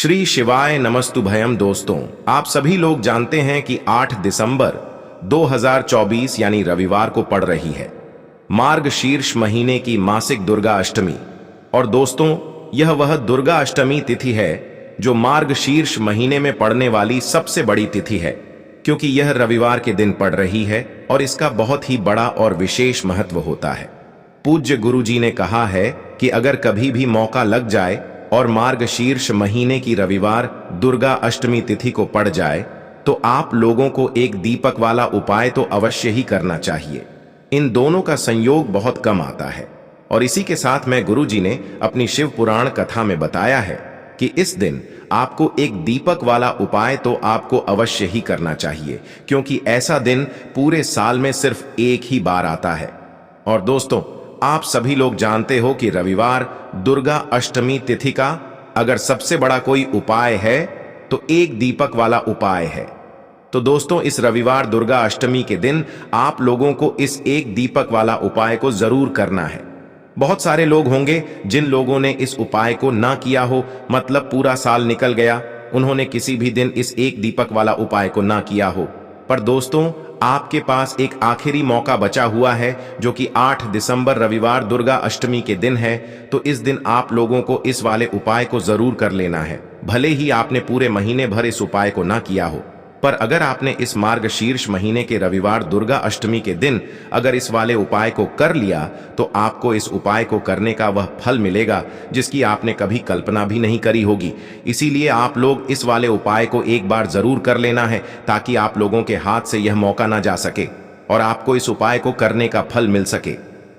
श्री शिवाय नमस्तुभयम। दोस्तों, आप सभी लोग जानते हैं कि 8 दिसंबर 2024 यानी रविवार को पड़ रही है मार्गशीर्ष महीने की मासिक दुर्गा अष्टमी। और दोस्तों, यह वह दुर्गा अष्टमी तिथि है जो मार्गशीर्ष महीने में पड़ने वाली सबसे बड़ी तिथि है, क्योंकि यह रविवार के दिन पड़ रही है और इसका बहुत ही बड़ा और विशेष महत्व होता है। पूज्य गुरुजी ने कहा है कि अगर कभी भी मौका लग जाए और मार्गशीर्ष महीने की रविवार दुर्गा अष्टमी तिथि को पड़ जाए तो आप लोगों को एक दीपक वाला उपाय तो अवश्य ही करना चाहिए। इन दोनों का संयोग बहुत कम आता है और इसी के साथ में गुरुजी ने अपनी शिव पुराण कथा में बताया है कि इस दिन आपको एक दीपक वाला उपाय तो आपको अवश्य ही करना चाहिए, क्योंकि ऐसा दिन पूरे साल में सिर्फ एक ही बार आता है। और दोस्तों, आप सभी लोग जानते हो कि रविवार दुर्गा अष्टमी तिथि का अगर सबसे बड़ा कोई उपाय है तो एक दीपक वाला उपाय है। तो दोस्तों, इस रविवार दुर्गा अष्टमी के दिन आप लोगों को इस एक दीपक वाला उपाय को जरूर करना है। बहुत सारे लोग होंगे जिन लोगों ने इस उपाय को ना किया हो, मतलब पूरा साल निकल गया, उन्होंने किसी भी दिन इस एक दीपक वाला उपाय को ना किया हो। पर दोस्तों, आपके पास एक आखिरी मौका बचा हुआ है जो कि 8 दिसंबर रविवार दुर्गा अष्टमी के दिन है। तो इस दिन आप लोगों को इस वाले उपाय को जरूर कर लेना है, भले ही आपने पूरे महीने भर इस उपाय को ना किया हो। पर अगर आपने इस मार्गशीर्ष महीने के रविवार दुर्गा अष्टमी के दिन अगर इस वाले उपाय को कर लिया तो आपको इस उपाय को करने का वह फल मिलेगा जिसकी आपने कभी कल्पना भी नहीं करी होगी। इसीलिए आप लोग इस वाले उपाय को एक बार जरूर कर लेना है ताकि आप लोगों के हाथ से यह मौका ना जा सके और आपको इस उपाय को करने का फल मिल सके।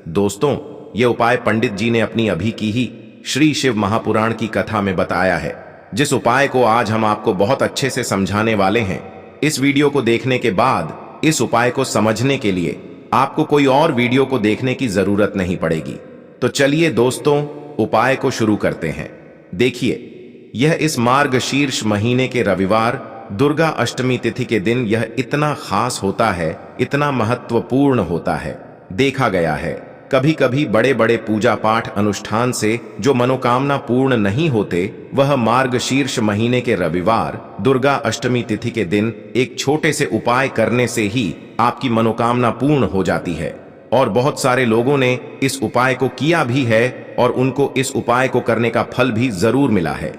दोस्तों, यह उपाय पंडित जी ने अपनी अभी की ही श्री शिव महापुराण की कथा में बताया है, जिस उपाय को आज हम आपको बहुत अच्छे से समझाने वाले हैं। इस वीडियो को देखने के बाद इस उपाय को समझने के लिए आपको कोई और वीडियो को देखने की जरूरत नहीं पड़ेगी। तो चलिए दोस्तों, उपाय को शुरू करते हैं। देखिए, यह इस मार्गशीर्ष महीने के रविवार दुर्गा अष्टमी तिथि के दिन यह इतना खास होता है, इतना महत्वपूर्ण होता है। देखा गया है कभी कभी बड़े बड़े पूजा पाठ अनुष्ठान से जो मनोकामना पूर्ण नहीं होते, वह मार्गशीर्ष महीने के रविवार दुर्गा अष्टमी तिथि के दिन एक छोटे से उपाय करने से ही आपकी मनोकामना पूर्ण हो जाती है। और बहुत सारे लोगों ने इस उपाय को किया भी है और उनको इस उपाय को करने का फल भी जरूर मिला है।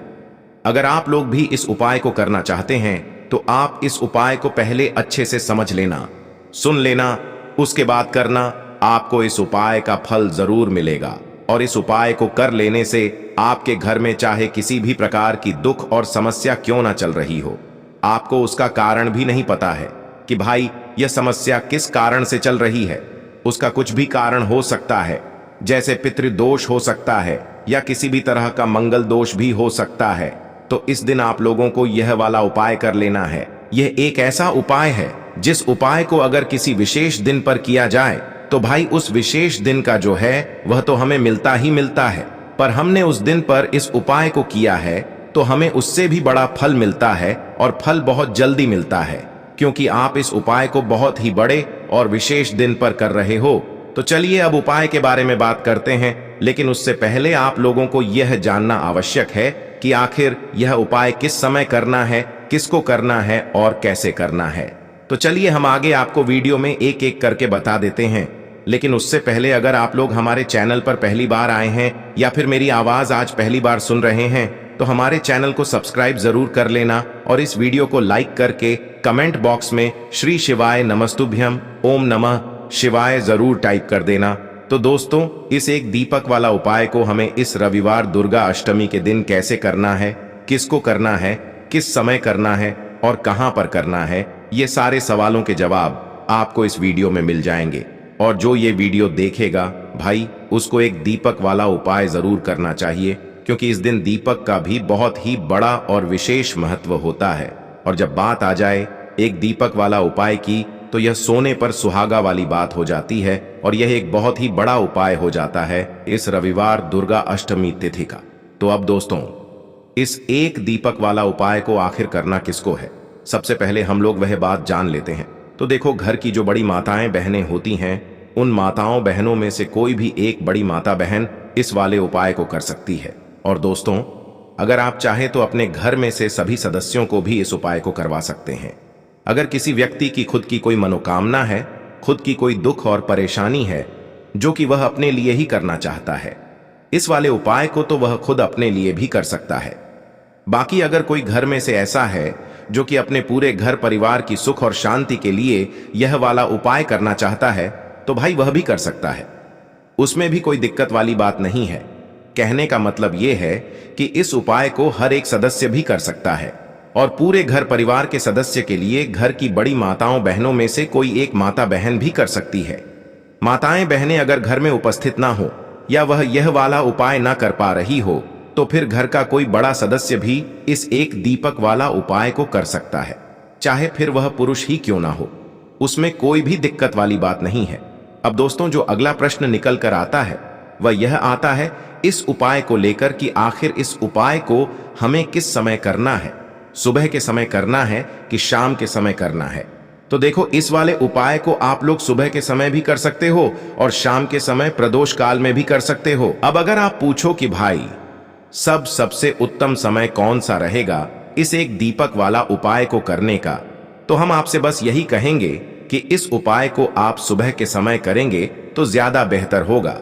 अगर आप लोग भी इस उपाय को करना चाहते हैं तो आप इस उपाय को पहले अच्छे से समझ लेना, सुन लेना, उसके बाद करना। आपको इस उपाय का फल जरूर मिलेगा और इस उपाय को कर लेने से आपके घर में चाहे किसी भी प्रकार की दुख और समस्या क्यों ना चल रही हो, आपको उसका कारण भी नहीं पता है कि भाई यह समस्या किस कारण से चल रही है। उसका कुछ भी कारण हो सकता है, जैसे पितृदोष हो सकता है या किसी भी तरह का मंगल दोष भी हो सकता है। तो इस दिन आप लोगों को यह वाला उपाय कर लेना है। यह एक ऐसा उपाय है जिस उपाय को अगर किसी विशेष दिन पर किया जाए तो भाई उस विशेष दिन का जो है वह तो हमें मिलता ही मिलता है, पर हमने उस दिन पर इस उपाय को किया है तो हमें उससे भी बड़ा फल मिलता है और फल बहुत जल्दी मिलता है, क्योंकि आप इस उपाय को बहुत ही बड़े और विशेष दिन पर कर रहे हो। तो चलिए अब उपाय के बारे में बात करते हैं, लेकिन उससे पहले आप लोगों को यह जानना आवश्यक है कि आखिर यह उपाय किस समय करना है, किसको करना है और कैसे करना है। तो चलिए हम आगे आपको वीडियो में एक एक करके बता देते हैं। लेकिन उससे पहले अगर आप लोग हमारे चैनल पर पहली बार आए हैं या फिर मेरी आवाज आज पहली बार सुन रहे हैं तो हमारे चैनल को सब्सक्राइब जरूर कर लेना और इस वीडियो को लाइक करके कमेंट बॉक्स में श्री शिवाय नमस्तुभ्यम ओम नमः शिवाय जरूर टाइप कर देना। तो दोस्तों, इस एक दीपक वाला उपाय को हमें इस रविवार दुर्गा अष्टमी के दिन कैसे करना है, किसको करना है, किस समय करना है और कहां पर करना है, ये सारे सवालों के जवाब आपको इस वीडियो में मिल जाएंगे। और जो ये वीडियो देखेगा भाई, उसको एक दीपक वाला उपाय जरूर करना चाहिए, क्योंकि इस दिन दीपक का भी बहुत ही बड़ा और विशेष महत्व होता है। और जब बात आ जाए एक दीपक वाला उपाय की तो यह सोने पर सुहागा वाली बात हो जाती है और यह एक बहुत ही बड़ा उपाय हो जाता है इस रविवार दुर्गा अष्टमी तिथि का। तो अब दोस्तों, इस एक दीपक वाला उपाय को आखिर करना किसको है, सबसे पहले हम लोग वह बात जान लेते हैं। तो देखो, घर की जो बड़ी माताएं बहनें होती हैं, उन माताओं बहनों में से कोई भी एक बड़ी माता बहन इस वाले उपाय को कर सकती है। और दोस्तों, अगर आप चाहें तो अपने घर में से सभी सदस्यों को भी इस उपाय को करवा सकते हैं। अगर किसी व्यक्ति की खुद की कोई मनोकामना है, खुद की कोई दुख और परेशानी है जो कि वह अपने लिए ही करना चाहता है, इस वाले उपाय को तो वह खुद अपने लिए भी कर सकता है। बाकी अगर कोई घर में से ऐसा है जो कि अपने पूरे घर परिवार की सुख और शांति के लिए यह वाला उपाय करना चाहता है, तो भाई वह भी कर सकता है। उसमें भी कोई दिक्कत वाली बात नहीं है। कहने का मतलब यह है कि इस उपाय को हर एक सदस्य भी कर सकता है और पूरे घर परिवार के सदस्य के लिए घर की बड़ी माताओं बहनों में से कोई एक माता बहन भी कर सकती है। माताएं बहनें अगर घर में उपस्थित ना हो या वह यह वाला उपाय ना कर पा रही हो, तो फिर घर का कोई बड़ा सदस्य भी इस एक दीपक वाला उपाय को कर सकता है, चाहे फिर वह पुरुष ही क्यों ना हो। उसमें कोई भी दिक्कत वाली बात नहीं है। अब दोस्तों, जो अगला प्रश्न निकल कर आता है वह यह आता है इस उपाय को लेकर कि आखिर इस उपाय को हमें किस समय करना है, सुबह के समय करना है कि शाम के समय करना है। तो देखो, इस वाले उपाय को आप लोग सुबह के समय भी कर सकते हो और शाम के समय प्रदोष काल में भी कर सकते हो। अब अगर आप पूछो कि भाई सबसे उत्तम समय कौन सा रहेगा इस एक दीपक वाला उपाय को करने का, तो हम आपसे बस यही कहेंगे कि इस उपाय को आप सुबह के समय करेंगे तो ज्यादा बेहतर होगा।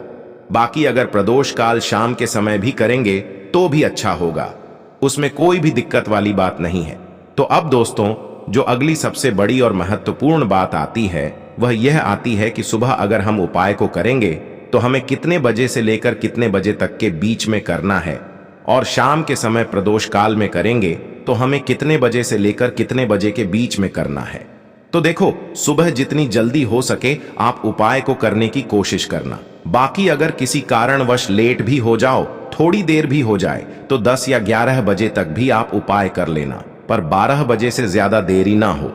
बाकी अगर प्रदोष काल शाम के समय भी करेंगे तो भी अच्छा होगा, उसमें कोई भी दिक्कत वाली बात नहीं है। तो अब दोस्तों, जो अगली सबसे बड़ी और महत्वपूर्ण बात आती है वह यह आती है कि सुबह अगर हम उपाय को करेंगे तो हमें कितने बजे से लेकर कितने बजे तक के बीच में करना है, और शाम के समय प्रदोष काल में करेंगे तो हमें कितने बजे से लेकर कितने बजे के बीच में करना है। तो देखो, सुबह जितनी जल्दी हो सके आप उपाय को करने की कोशिश करना। बाकी अगर किसी कारणवश लेट भी हो जाओ, थोड़ी देर भी हो जाए, तो 10 या 11 बजे तक भी आप उपाय कर लेना, पर 12 बजे से ज्यादा देरी ना हो।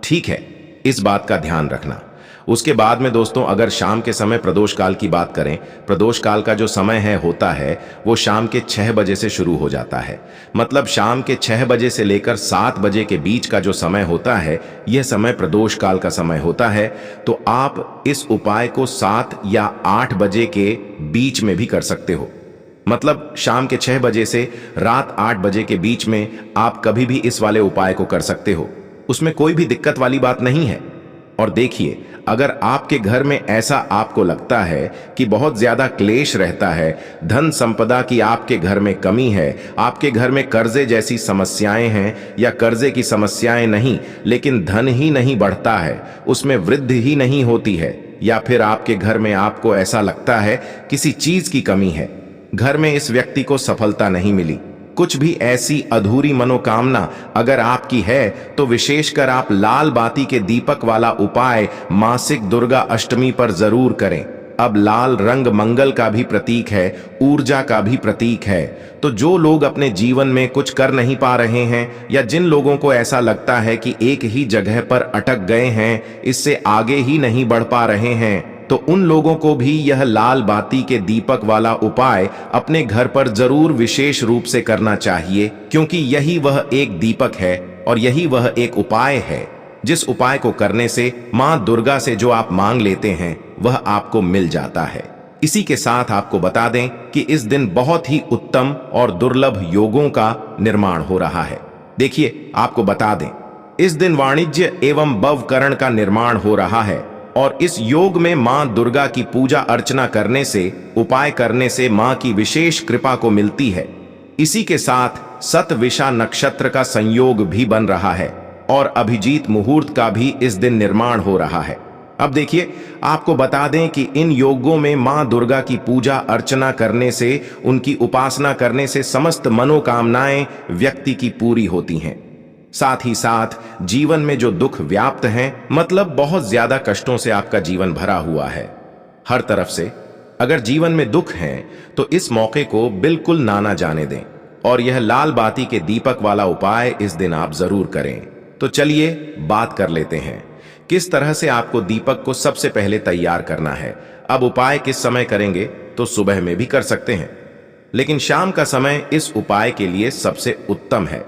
ठीक है, इस बात का ध्यान रखना। उसके बाद में दोस्तों, अगर शाम के समय प्रदोष काल की बात करें, प्रदोष काल का जो समय होता है वो शाम के 6 बजे से शुरू हो जाता है। मतलब शाम के 6 बजे से लेकर 7 बजे के बीच का जो समय होता है, यह समय प्रदोष काल का समय होता है। तो आप इस उपाय को 7 या 8 बजे के बीच में भी कर सकते हो। मतलब शाम के 6 बजे से रात 8 बजे के बीच में आप कभी भी इस वाले उपाय को कर सकते हो, उसमें कोई भी दिक्कत वाली बात नहीं है। और देखिए, अगर आपके घर में ऐसा आपको लगता है कि बहुत ज्यादा क्लेश रहता है, धन संपदा की आपके घर में कमी है, आपके घर में कर्जे जैसी समस्याएं हैं, या कर्जे की समस्याएं नहीं लेकिन धन ही नहीं बढ़ता है, उसमें वृद्धि ही नहीं होती है, या फिर आपके घर में आपको ऐसा लगता है किसी चीज की कमी है, घर में इस व्यक्ति को सफलता नहीं मिली, कुछ भी ऐसी अधूरी मनोकामना अगर आपकी है, तो विशेषकर आप लाल बाती के दीपक वाला उपाय मासिक दुर्गा अष्टमी पर जरूर करें। अब लाल रंग मंगल का भी प्रतीक है, ऊर्जा का भी प्रतीक है। तो जो लोग अपने जीवन में कुछ कर नहीं पा रहे हैं, या जिन लोगों को ऐसा लगता है कि एक ही जगह पर अटक गए हैं, इससे आगे ही नहीं बढ़ पा रहे हैं, तो उन लोगों को भी यह लाल बाती के दीपक वाला उपाय अपने घर पर जरूर विशेष रूप से करना चाहिए, क्योंकि यही वह एक दीपक है और यही वह एक उपाय है जिस उपाय को करने से मां दुर्गा से जो आप मांग लेते हैं वह आपको मिल जाता है। इसी के साथ आपको बता दें कि इस दिन बहुत ही उत्तम और दुर्लभ योगों का निर्माण हो रहा है। देखिए, आपको बता दें, इस दिन वाणिज्य एवं भवकरण का निर्माण हो रहा है, और इस योग में मां दुर्गा की पूजा अर्चना करने से, उपाय करने से मां की विशेष कृपा को मिलती है। इसी के साथ सतविषा नक्षत्र का संयोग भी बन रहा है और अभिजीत मुहूर्त का भी इस दिन निर्माण हो रहा है। अब देखिए, आपको बता दें कि इन योगों में मां दुर्गा की पूजा अर्चना करने से, उनकी उपासना करने से समस्त मनोकामनाएं व्यक्ति की पूरी होती हैं। साथ ही साथ जीवन में जो दुख व्याप्त हैं, मतलब बहुत ज्यादा कष्टों से आपका जीवन भरा हुआ है हर तरफ से, अगर जीवन में दुख हैं तो इस मौके को बिल्कुल ना जाने दें और यह लाल बाती के दीपक वाला उपाय इस दिन आप जरूर करें। तो चलिए बात कर लेते हैं किस तरह से आपको दीपक को सबसे पहले तैयार करना है। अब उपाय किस समय करेंगे, तो सुबह में भी कर सकते हैं, लेकिन शाम का समय इस उपाय के लिए सबसे उत्तम है।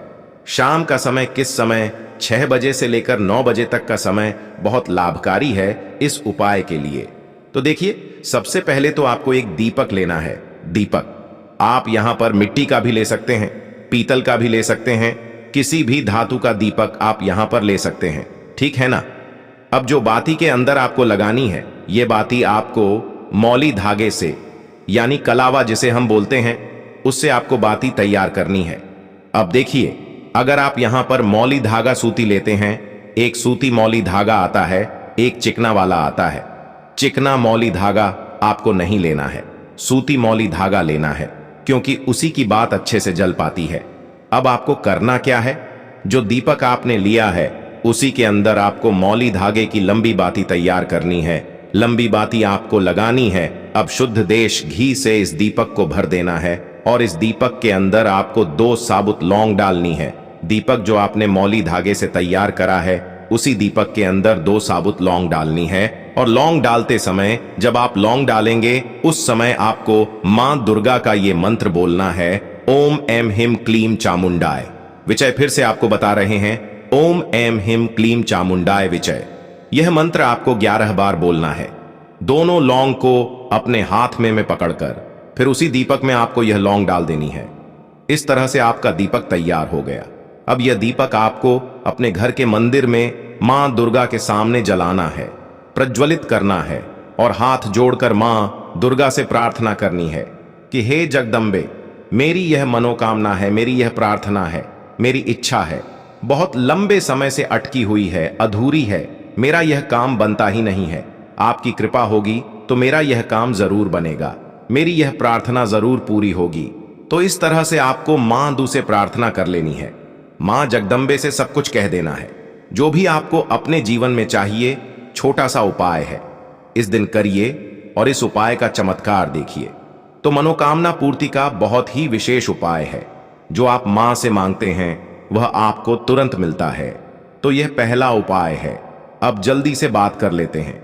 शाम का समय किस समय? 6 बजे से लेकर 9 बजे तक का समय बहुत लाभकारी है इस उपाय के लिए। तो देखिए, सबसे पहले तो आपको एक दीपक लेना है। दीपक आप यहां पर मिट्टी का भी ले सकते हैं, पीतल का भी ले सकते हैं, किसी भी धातु का दीपक आप यहां पर ले सकते हैं, ठीक है ना। अब जो बाती के अंदर आपको लगानी है, ये बाती आपको मौली धागे से यानी कलावा जिसे हम बोलते हैं, उससे आपको बाती तैयार करनी है। अब देखिए, अगर आप यहां पर मौली धागा सूती लेते हैं, एक सूती मौली धागा आता है, एक चिकना वाला आता है। चिकना मौली धागा आपको नहीं लेना है, सूती मौली धागा लेना है, क्योंकि उसी की बात अच्छे से जल पाती है। अब आपको करना क्या है, जो दीपक आपने लिया है उसी के अंदर आपको मौली धागे की लंबी बाती तैयार करनी है। लंबी बाती आपको लगानी है। अब शुद्ध देश घी से इस दीपक को भर देना है और इस दीपक के अंदर आपको 2 साबुत लौंग डालनी है। दीपक जो आपने मौली धागे से तैयार करा है, उसी दीपक के अंदर 2 साबुत लौंग डालनी है। और लौंग डालते समय, जब आप लौंग डालेंगे उस समय आपको मां दुर्गा का ये मंत्र बोलना है, ओम एम हिम क्लीम चामुंडाय विचय। फिर से आपको बता रहे हैं, ओम एम हिम क्लीम चामुंडाय विचय। यह मंत्र आपको 11 बार बोलना है। दोनों लौंग को अपने हाथ में पकड़कर फिर उसी दीपक में आपको यह लौंग डाल देनी है। इस तरह से आपका दीपक तैयार हो गया। अब यह दीपक आपको अपने घर के मंदिर में मां दुर्गा के सामने जलाना है, प्रज्वलित करना है और हाथ जोड़कर मां दुर्गा से प्रार्थना करनी है कि हे जगदम्बे, मेरी यह मनोकामना है, मेरी यह प्रार्थना है, मेरी इच्छा है, बहुत लंबे समय से अटकी हुई है, अधूरी है, मेरा यह काम बनता ही नहीं है। आपकी कृपा होगी तो मेरा यह काम जरूर बनेगा, मेरी यह प्रार्थना जरूर पूरी होगी। तो इस तरह से आपको मां दू से प्रार्थना कर लेनी है। मां जगदम्बे से सब कुछ कह देना है, जो भी आपको अपने जीवन में चाहिए। छोटा सा उपाय है, इस दिन करिए और इस उपाय का चमत्कार देखिए। तो मनोकामना पूर्ति का बहुत ही विशेष उपाय है। जो आप मां से मांगते हैं वह आपको तुरंत मिलता है। तो यह पहला उपाय है। अब जल्दी से बात कर लेते हैं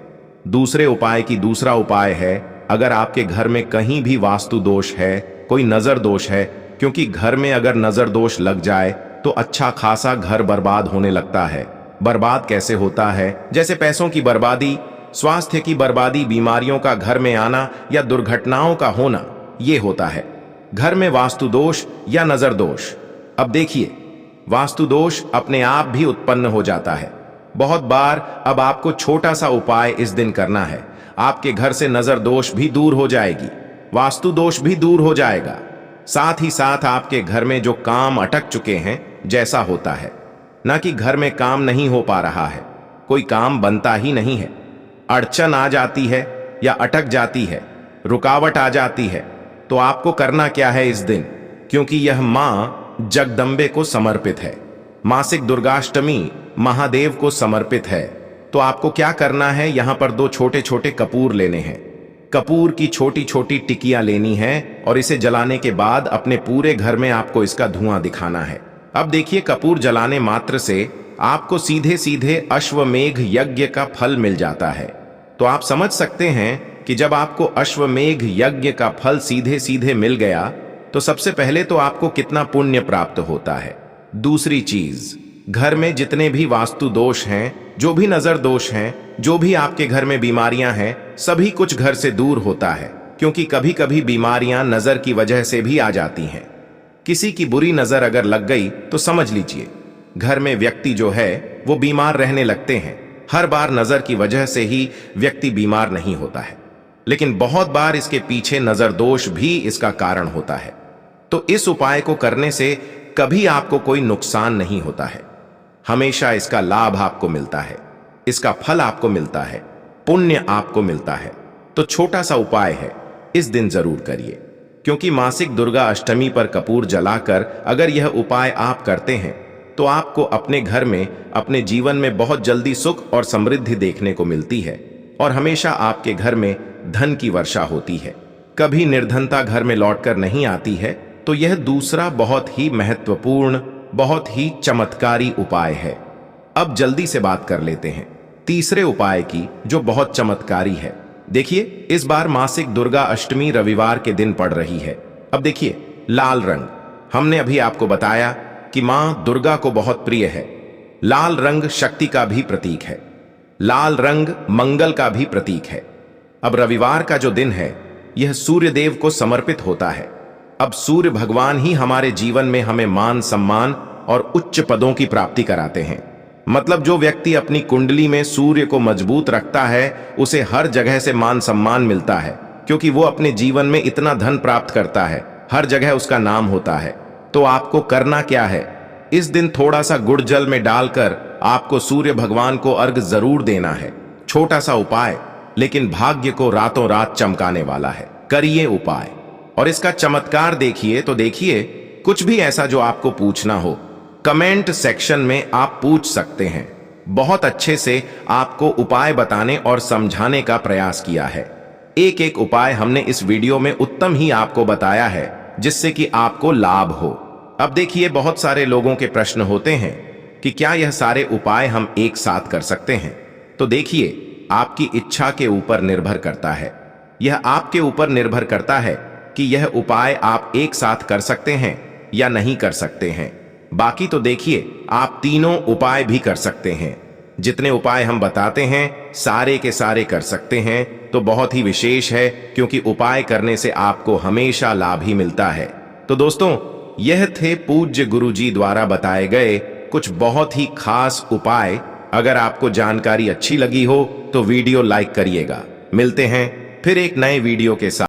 दूसरे उपाय की। दूसरा उपाय है, अगर आपके घर में कहीं भी वास्तु दोष है, कोई नजर दोष है, क्योंकि घर में अगर नजर दोष लग जाए तो अच्छा खासा घर बर्बाद होने लगता है। बर्बाद कैसे होता है? जैसे पैसों की बर्बादी, स्वास्थ्य की बर्बादी, बीमारियों का घर में आना या दुर्घटनाओं का होना, ये होता है घर में वास्तु दोष या नजर दोष। अब देखिए, वास्तु दोष अपने आप भी उत्पन्न हो जाता है बहुत बार। अब आपको छोटा सा उपाय इस दिन करना है, आपके घर से नजर दोष भी दूर हो जाएगी, वास्तु दोष भी दूर हो जाएगा। साथ ही साथ आपके घर में जो काम अटक चुके हैं, जैसा होता है ना कि घर में काम नहीं हो पा रहा है, कोई काम बनता ही नहीं है, अड़चन आ जाती है या अटक जाती है, रुकावट आ जाती है, तो आपको करना क्या है इस दिन? क्योंकि यह मां जगदम्बे को समर्पित है, मासिक दुर्गाष्टमी महादेव को समर्पित है। तो आपको क्या करना है, यहां पर 2 छोटे छोटे कपूर लेने हैं। कपूर की छोटी छोटी टिकियां लेनी है और इसे जलाने के बाद अपने पूरे घर में आपको इसका धुआं दिखाना है। अब देखिए, कपूर जलाने मात्र से आपको सीधे सीधे अश्वमेघ यज्ञ का फल मिल जाता है। तो आप समझ सकते हैं कि जब आपको अश्वमेघ यज्ञ का फल सीधे सीधे मिल गया तो सबसे पहले तो आपको कितना पुण्य प्राप्त होता है। दूसरी चीज, घर में जितने भी वास्तु दोष हैं, जो भी नजर दोष हैं, जो भी आपके घर में बीमारियां हैं, सभी कुछ घर से दूर होता है। क्योंकि कभी कभी बीमारियां नजर की वजह से भी आ जाती हैं। किसी की बुरी नजर अगर लग गई तो समझ लीजिए घर में व्यक्ति जो है वो बीमार रहने लगते हैं। हर बार नजर की वजह से ही व्यक्ति बीमार नहीं होता है, लेकिन बहुत बार इसके पीछे नजर दोष भी इसका कारण होता है। तो इस उपाय को करने से कभी आपको कोई नुकसान नहीं होता है, हमेशा इसका लाभ आपको मिलता है, इसका फल आपको मिलता है, पुण्य आपको मिलता है। तो छोटा सा उपाय है, इस दिन जरूर करिए। क्योंकि मासिक दुर्गा अष्टमी पर कपूर जलाकर अगर यह उपाय आप करते हैं तो आपको अपने घर में, अपने जीवन में बहुत जल्दी सुख और समृद्धि देखने को मिलती है और हमेशा आपके घर में धन की वर्षा होती है। कभी निर्धनता घर में लौटकर नहीं आती है। तो यह दूसरा बहुत ही महत्वपूर्ण, बहुत ही चमत्कारी उपाय है। अब जल्दी से बात कर लेते हैं तीसरे उपाय की, जो बहुत चमत्कारी है। देखिए, इस बार मासिक दुर्गा अष्टमी रविवार के दिन पड़ रही है। अब देखिए, लाल रंग, हमने अभी आपको बताया कि मां दुर्गा को बहुत प्रिय है। लाल रंग शक्ति का भी प्रतीक है, लाल रंग मंगल का भी प्रतीक है। अब रविवार का जो दिन है, यह सूर्य देव को समर्पित होता है। अब सूर्य भगवान ही हमारे जीवन में हमें मान सम्मान और उच्च पदों की प्राप्ति कराते हैं। मतलब जो व्यक्ति अपनी कुंडली में सूर्य को मजबूत रखता है उसे हर जगह से मान सम्मान मिलता है, क्योंकि वो अपने जीवन में इतना धन प्राप्त करता है, हर जगह उसका नाम होता है। तो आपको करना क्या है, इस दिन थोड़ा सा गुड़ जल में डालकर आपको सूर्य भगवान को अर्घ जरूर देना है। छोटा सा उपाय, लेकिन भाग्य को रातों रात चमकाने वाला है। करिए उपाय और इसका चमत्कार देखिए। तो देखिए, कुछ भी ऐसा जो आपको पूछना हो कमेंट सेक्शन में आप पूछ सकते हैं। बहुत अच्छे से आपको उपाय बताने और समझाने का प्रयास किया है। एक एक उपाय हमने इस वीडियो में उत्तम ही आपको बताया है, जिससे कि आपको लाभ हो। अब देखिए, बहुत सारे लोगों के प्रश्न होते हैं कि क्या यह सारे उपाय हम एक साथ कर सकते हैं। तो देखिए, आपकी इच्छा के ऊपर निर्भर करता है। यह आपके ऊपर निर्भर करता है कि यह उपाय आप एक साथ कर सकते हैं या नहीं कर सकते हैं। बाकी तो देखिए, आप तीनों उपाय भी कर सकते हैं। जितने उपाय हम बताते हैं सारे के सारे कर सकते हैं, तो बहुत ही विशेष है, क्योंकि उपाय करने से आपको हमेशा लाभ ही मिलता है। तो दोस्तों, यह थे पूज्य गुरुजी द्वारा बताए गए कुछ बहुत ही खास उपाय। अगर आपको जानकारी अच्छी लगी हो तो वीडियो लाइक करिएगा। मिलते हैं फिर एक नए वीडियो के साथ।